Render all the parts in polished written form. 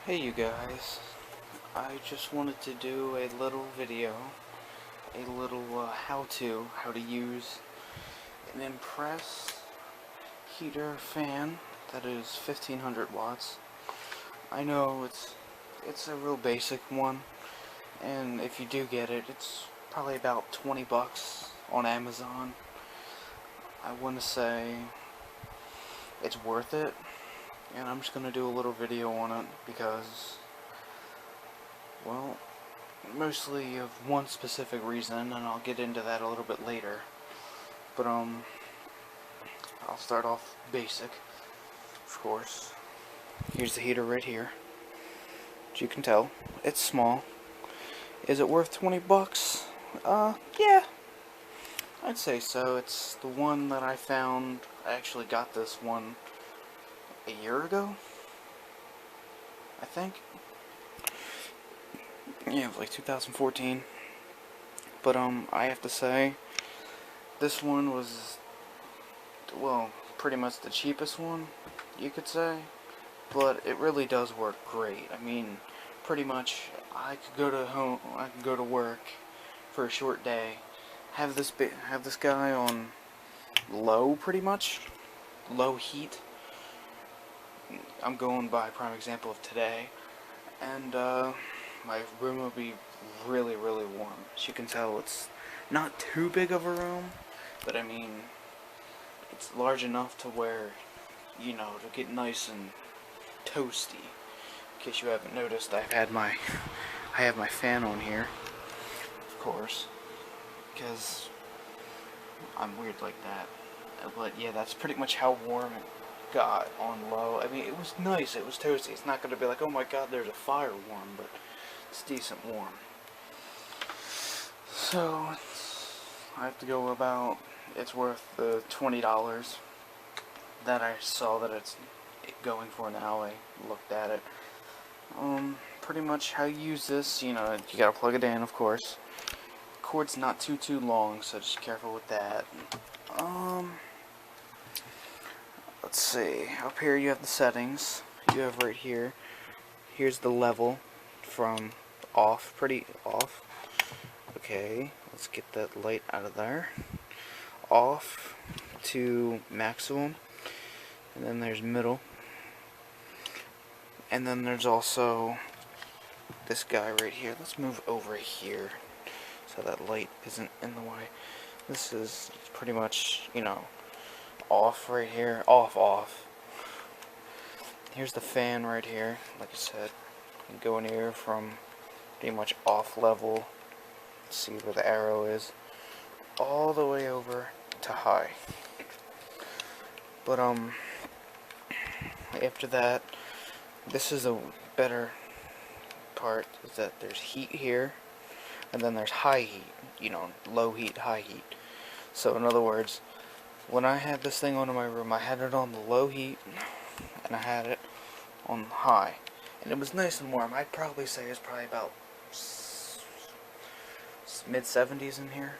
Hey you guys, I just wanted to do a little video, a little how to use an Impress heater fan that is 1500 watts. I know it's a real basic one, and if you do get it, it's probably about 20 bucks on Amazon. I want to say it's worth it, and I'm just gonna do a little video on it because, well, mostly of one specific reason, and I'll get into that a little bit later. But I'll start off basic, of course. Here's the heater right here. As you can tell, it's small. Is it worth 20 bucks? Yeah, I'd say so. It's the one that I found. I actually got this one a year ago, I think. Yeah, it was like 2014. But I have to say, this one was, well, pretty much the cheapest one, you could say. But it really does work great. I mean, pretty much, I could go to work for a short day, have this guy on low, pretty much, low heat. I'm going by prime example of today, and my room will be really warm. As you can tell, it's not too big of a room, but I mean, it's large enough to where, you know, to get nice and toasty. In case you haven't noticed, I have my fan on here, of course, because I'm weird like that. But yeah, that's pretty much how warm it got on low. I mean, it was nice, it was toasty. It's not going to be like, oh my god, there's a fire warm, but it's decent warm. So, I have to go about, it's worth the $20 that I saw that it's going for now. I looked at it. Pretty much how you use this, you know, you gotta plug it in, of course. Cord's not too long, so just careful with that. Let's see, up here you have the settings. You have right here, here's the level from off, pretty off. Okay, let's get that light out of there. Off to maximum, and then there's middle, and then there's also this guy right here. Let's move over here so that light isn't in the way. This is pretty much, you know, off right here, off. Here's the fan right here. Like I said, you can go in here from pretty much off level, see where the arrow is, all the way over to high. But after that, this is a better part, is that there's heat here, and then there's high heat, you know, low heat, high heat. So in other words, when I had this thing on in my room, I had it on the low heat, and I had it on high, and it was nice and warm. I'd probably say it's probably about mid-70s in here.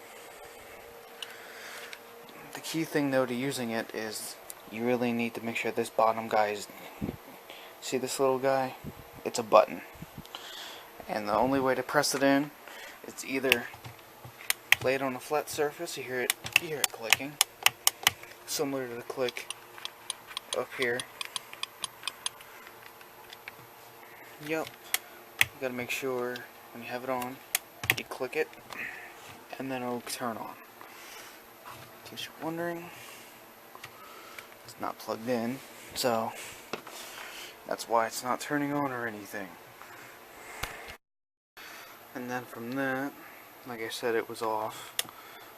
The key thing though to using it is you really need to make sure this bottom guy is, see this little guy? It's a button, and the only way to press it in, it's either lay it on a flat surface, you hear it clicking, similar to the click up here. Yep, you gotta make sure when you have it on, you click it, and then it'll turn on. In case you're wondering, it's not plugged in, so that's why it's not turning on or anything. And then from that, like I said, it was off,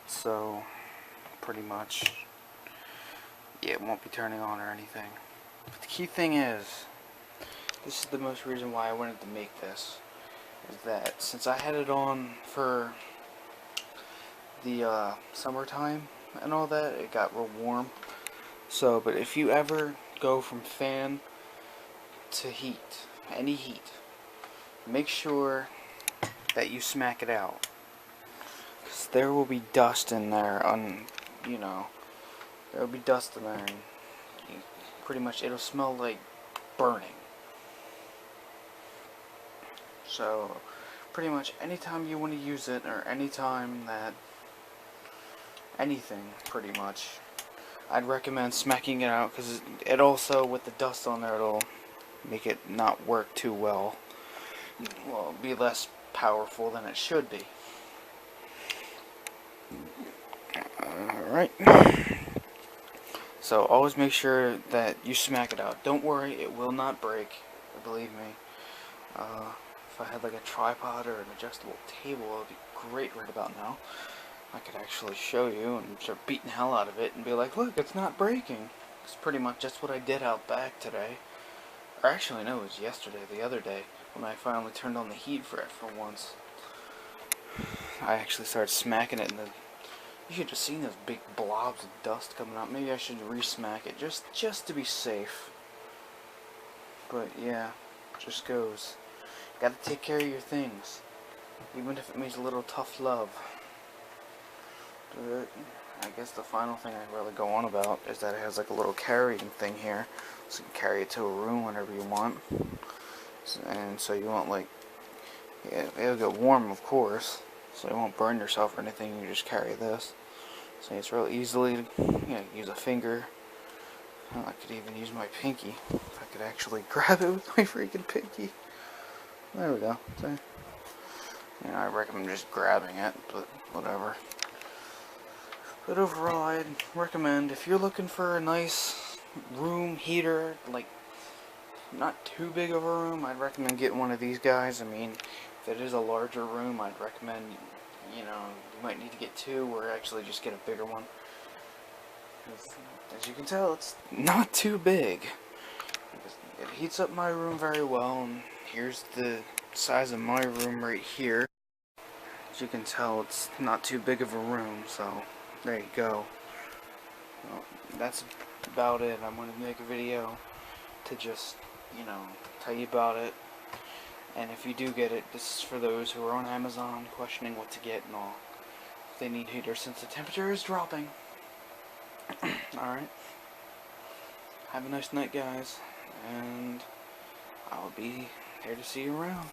so pretty much, yeah, it won't be turning on or anything. But the key thing is, this is the most reason why I wanted to make this, is that since I had it on for the summertime and all that, it got real warm. So, but if you ever go from fan to heat, any heat, make sure that you smack it out, because there will be dust in there, you know, there will be dust in there, and pretty much it'll smell like burning. So pretty much anytime you want to use it, or anytime that anything pretty much, I'd recommend smacking it out, because it also, with the dust on there, it'll make it not work too well. Well, be less powerful than it should be. Alright. So always make sure that you smack it out. Don't worry, it will not break. Believe me. If I had like a tripod or an adjustable table, it would be great right about now. I could actually show you and start beating the hell out of it and be like, look, it's not breaking. It's pretty much just what I did out back today. Or actually, no, it was yesterday, the other day, when I finally turned on the heat for it for once. I actually started smacking it, and you should have seen those big blobs of dust coming out. Maybe I should re-smack it just to be safe. But yeah, just goes. Gotta take care of your things, even if it means a little tough love. But I guess the final thing I really go on about is that it has like a little carrying thing here, so you can carry it to a room whenever you want. And so you won't like, yeah, it'll get warm, of course, so you won't burn yourself or anything. You just carry this. So it's real easily, use a finger. I could even use my pinky if I could actually grab it with my freaking pinky. There we go. See? I recommend just grabbing it, but whatever. But overall, I'd recommend, if you're looking for a nice room heater, like not too big of a room, I'd recommend getting one of these guys. I mean, if it is a larger room, I'd recommend, you might need to get two, or actually just get a bigger one. As you can tell, it's not too big. It heats up my room very well, and here's the size of my room right here. As you can tell, it's not too big of a room, so there you go. Well, that's about it. I'm going to make a video to just, tell you about it. And if you do get it, this is for those who are on Amazon questioning what to get and all. If they need heaters since the temperature is dropping. Alright. Have a nice night, guys. And I'll be here to see you around.